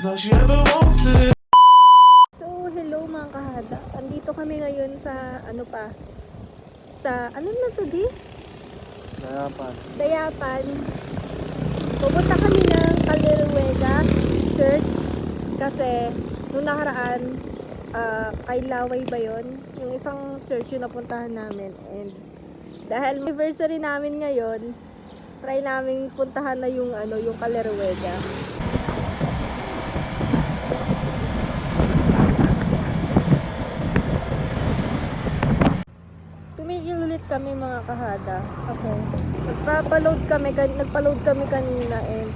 all she ever wants to. So, hello mga kahada. Andito kami ngayon sa ano na to di? Dayapan. Pupunta kami ng Calirwega Church kasi nung nakaraan kay Laway ba yun? Yung isang church yung napuntahan namin, and dahil anniversary namin ngayon, try namin puntahan na yung Calirwega. Tumigil ulit kami mga kahada kasi nagpa-load kami kanina, and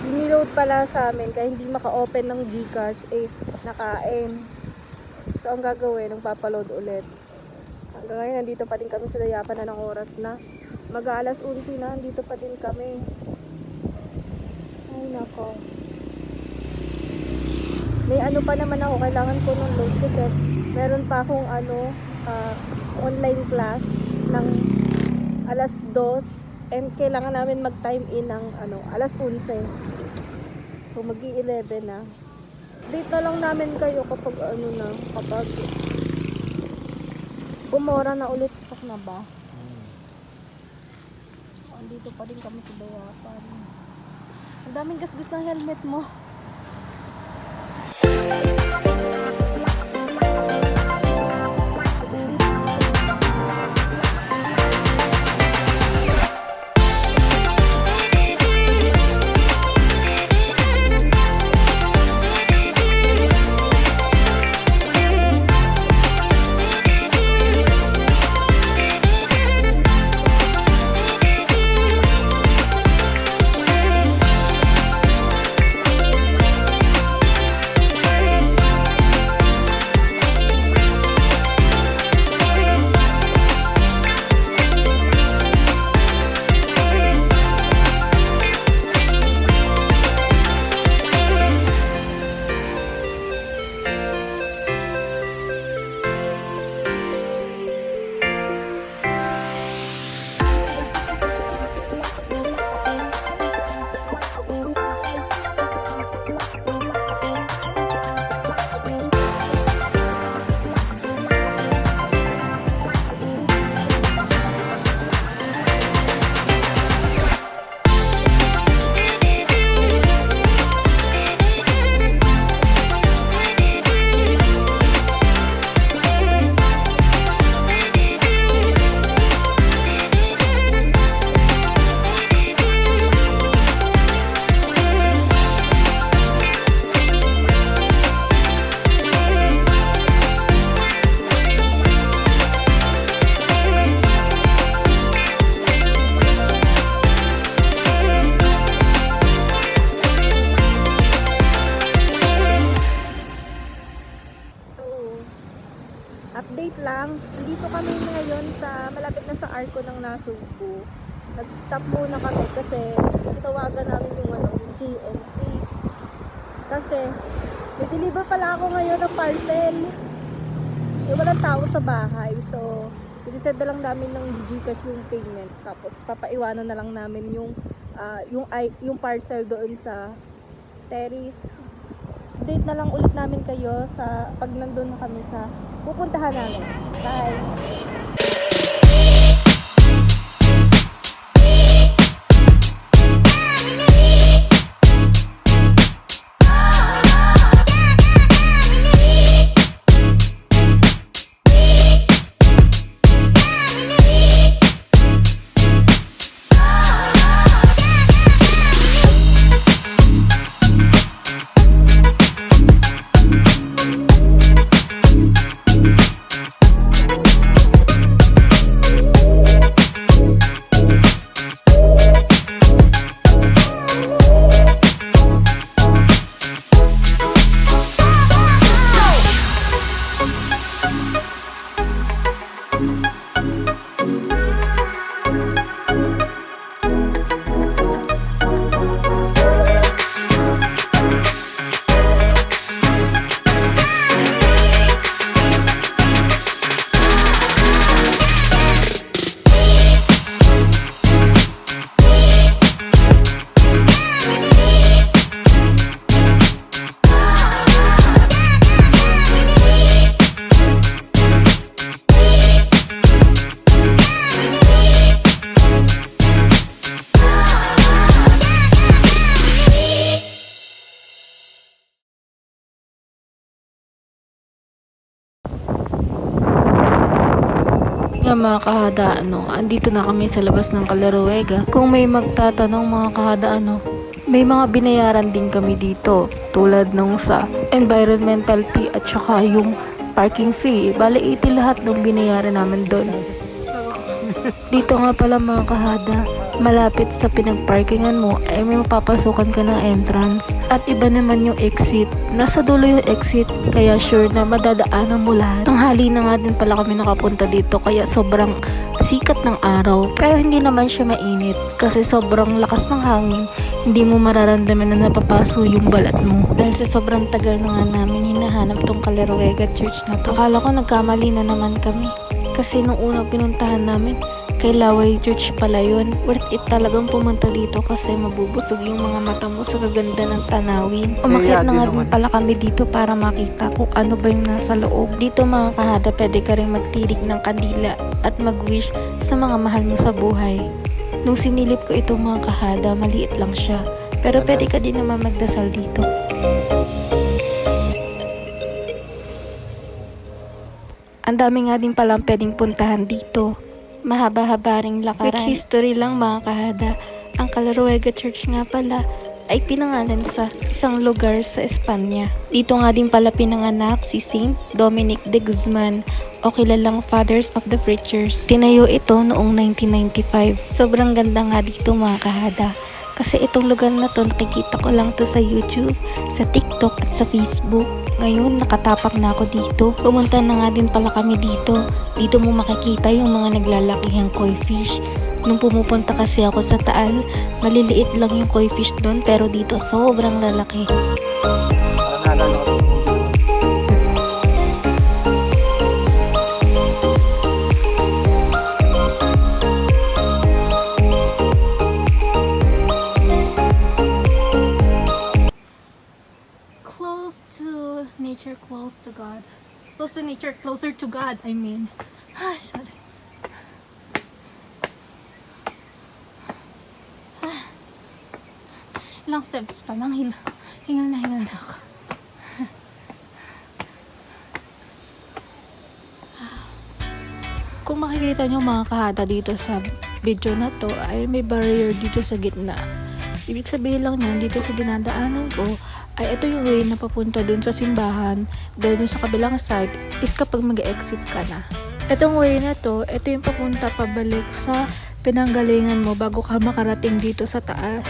niload pala sa amin kaya hindi maka-open ng GCash, naka-M. So ang gagawin, nagpapa-load ulit. Hanggang ngayon nandito pa din kami sa Dayapan na ng oras na. Mag-aalas 11 na, nandito pa din kami. Ay nako. May pa naman ako, kailangan ko ng load kasi meron pa akong online class ng alas 2, and kailangan namin mag-time in ng alas 11. So mag-i-11 na. Date na lang namin kayo kapag kapag umora na ulit. Sak na ba? Andito pa din kami sa Dayapan. Ang daming gasgas ng helmet mo. Update lang, dito kami ngayon sa malapit na sa Arco ng Nasugbu. Nag-stop muna kami kasi tinawagan namin yung GNT. Kasi may deliver pala ako ngayon ng parcel. Walang tao sa bahay. So, isi-send na lang namin ng GCash yung payment. Tapos papaiwanan na lang namin yung parcel doon sa terrace. Update na lang ulit namin kayo sa pag nandun na kami sa pupuntahan namin. Bye! Ayun mga kahada, andito na kami sa labas ng Calaruega. Kung may magtatanong mga kahada, may mga binayaran din kami dito. Tulad nung sa environmental fee at saka yung parking fee. Bale, 80 lahat nung binayaran namin doon. Dito nga pala mga kahada, malapit sa pinagparkingan mo ay may mapapasukan ka ng entrance at iba naman yung exit. Nasa dulo yung exit kaya sure na madadaanan mo lahat. Tanghali na nga din pala kami nakapunta dito kaya sobrang sikat ng araw pero hindi naman siya mainit kasi sobrang lakas ng hangin. Hindi mo mararamdaman na napapaso yung balat mo. Dahil sa sobrang tagal na nga namin hinahanap tong Calaruega Church na to. Akala ko nagkamali na naman kami. Kasi nung unang pinuntahan namin, kay Laway Church pala yun. Worth it talagang pumunta dito kasi mabubusog yung mga mata mo sa kaganda ng tanawin. Umakyat na nga din pala kami dito para makita kung ano ba yung nasa loob. Dito mga kahada, pwede ka rin magtirik ng kandila at mag-wish sa mga mahal mo sa buhay. Nung sinilip ko itong mga kahada, maliit lang siya. Pero pwede ka din naman magdasal dito. Ang dami nga din palang pwedeng puntahan dito. Mahaba-haba ring lakaran. Quick history lang mga kahada. Ang Calaruega Church nga pala ay pinangalan sa isang lugar sa Espanya. Dito nga din pala pinanganak si Saint Dominic de Guzman o kilalang Fathers of the Preachers. Tinayo ito noong 1995. Sobrang ganda nga dito mga kahada. Kasi itong lugar na to nakikita ko lang to sa YouTube, sa TikTok at sa Facebook. Ngayon, nakatapak na ako dito. Pumunta na nga din pala kami dito. Dito mo makikita yung mga naglalakihang koi fish. Nung pumupunta kasi ako sa Taal, maliliit lang yung koi fish doon pero dito sobrang lalaki. Nature, close to God. Close to nature, closer to God, I mean. Sorry. Ilang steps pa lang, hingal na ako. Kung makikita nyo mga kahada dito sa video na to, ay may barrier dito sa gitna. Ibig sabihin lang yan, dito sa dinadaanan ko, ay ito yung way na papunta dun sa simbahan. Dahil dun sa kabilang side is kapag mag-exit ka na. Itong way na to, ito yung papunta pabalik sa pinanggalingan mo bago ka makarating dito sa taas.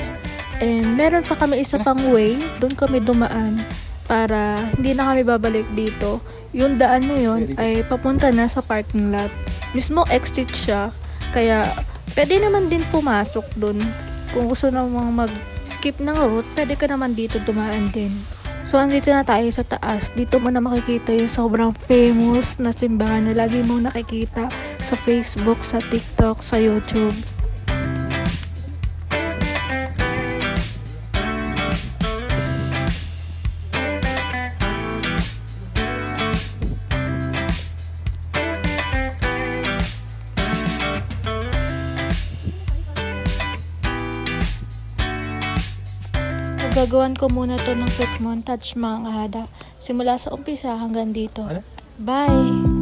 And meron pa kami isa pang way, dun kami dumaan para hindi na kami babalik dito. Yung daan na yun ay papunta na sa parking lot. Mismo exit siya, kaya pwede naman din pumasok dun. Kung gusto namang mag-skip ng route, pwede ka naman dito dumaan din. So, andito na tayo sa taas. Dito mo na makikita yung sobrang famous na simbahan na lagi mong nakikita sa Facebook, sa TikTok, sa YouTube. Gagawan ko muna to ng quick montage mga kahada. Simula sa umpisa hanggang dito. Bye!